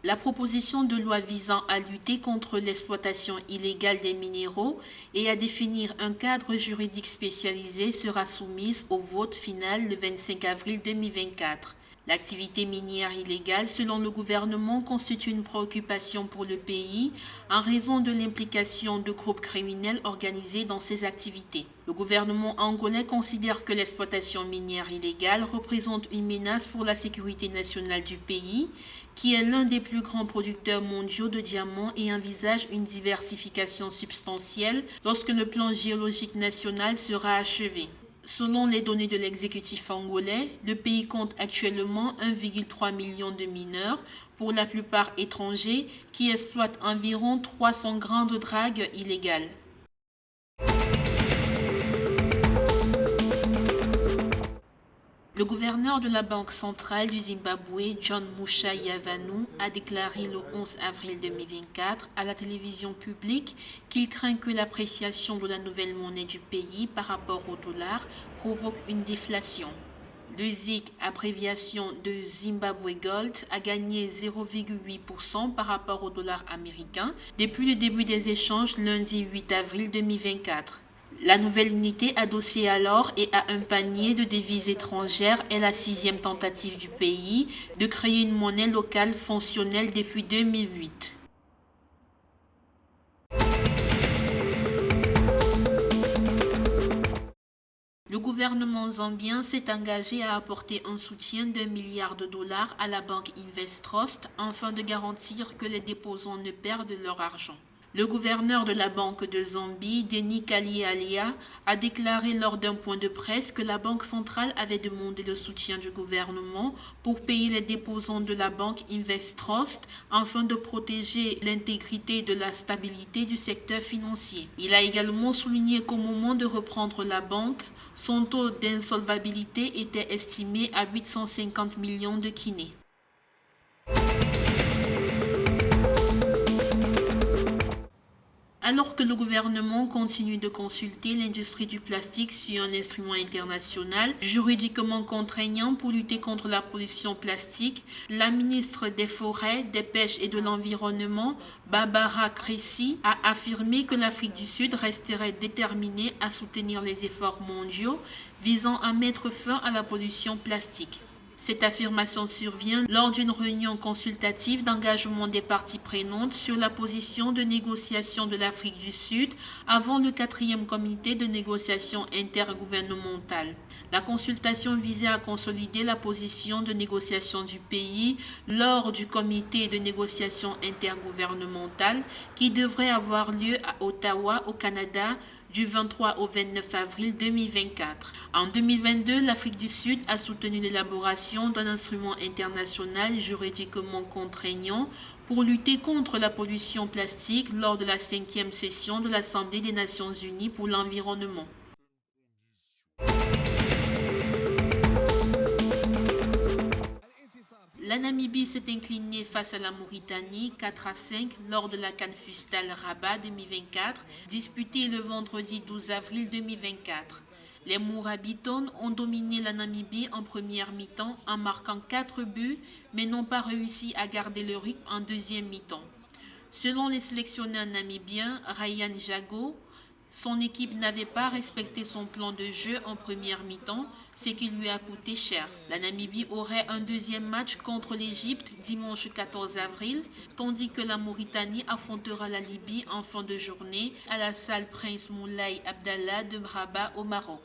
La proposition de loi visant à lutter contre l'exploitation illégale des minéraux et à définir un cadre juridique spécialisé sera soumise au vote final le 25 avril 2024. L'activité minière illégale, selon le gouvernement, constitue une préoccupation pour le pays en raison de l'implication de groupes criminels organisés dans ces activités. Le gouvernement angolais considère que l'exploitation minière illégale représente une menace pour la sécurité nationale du pays, qui est l'un des plus grands producteurs mondiaux de diamants et envisage une diversification substantielle lorsque le plan géologique national sera achevé. Selon les données de l'exécutif angolais, le pays compte actuellement 1,3 million de mineurs, pour la plupart étrangers, qui exploitent environ 300 grandes dragues illégales. Le gouverneur de la Banque centrale du Zimbabwe, John Musha Yavanu, a déclaré le 11 avril 2024 à la télévision publique qu'il craint que l'appréciation de la nouvelle monnaie du pays par rapport au dollar provoque une déflation. Le ZiG, abréviation de Zimbabwe Gold, a gagné 0,8% par rapport au dollar américain depuis le début des échanges lundi 8 avril 2024. La nouvelle unité adossée à l'or et à un panier de devises étrangères est la 6e tentative du pays de créer une monnaie locale fonctionnelle depuis 2008. Le gouvernement zambien s'est engagé à apporter un soutien d'1 milliard de dollars à la banque Investrust afin de garantir que les déposants ne perdent leur argent. Le gouverneur de la Banque de Zambie, Denis Kalialia, a déclaré lors d'un point de presse que la Banque centrale avait demandé le soutien du gouvernement pour payer les déposants de la banque Investrust afin de protéger l'intégrité de la stabilité du secteur financier. Il a également souligné qu'au moment de reprendre la banque, son taux d'insolvabilité était estimé à 850 millions de guinées. Alors que le gouvernement continue de consulter l'industrie du plastique sur un instrument international juridiquement contraignant pour lutter contre la pollution plastique, la ministre des Forêts, des Pêches et de l'Environnement, Barbara Creçy, a affirmé que l'Afrique du Sud resterait déterminée à soutenir les efforts mondiaux visant à mettre fin à la pollution plastique. Cette affirmation survient lors d'une réunion consultative d'engagement des parties prenantes sur la position de négociation de l'Afrique du Sud avant le 4e comité de négociation intergouvernementale. La consultation visait à consolider la position de négociation du pays lors du comité de négociation intergouvernementale qui devrait avoir lieu à Ottawa, au Canada, du 23 au 29 avril 2024. En 2022, l'Afrique du Sud a soutenu l'élaboration d'un instrument international juridiquement contraignant pour lutter contre la pollution plastique lors de la 5e session de l'Assemblée des Nations Unies pour l'environnement. La Namibie s'est inclinée face à la Mauritanie 4-5 lors de la CAN Fustal Rabat 2024, disputée le vendredi 12 avril 2024. Les Mourabitones ont dominé la Namibie en première mi-temps en marquant 4 buts, mais n'ont pas réussi à garder le rythme en deuxième mi-temps. Selon les sélectionneurs namibiens, Ryan Jago, son équipe n'avait pas respecté son plan de jeu en première mi-temps, ce qui lui a coûté cher. La Namibie aurait un deuxième match contre l'Égypte dimanche 14 avril, tandis que la Mauritanie affrontera la Libye en fin de journée à la salle Prince Moulay Abdallah de Rabat au Maroc.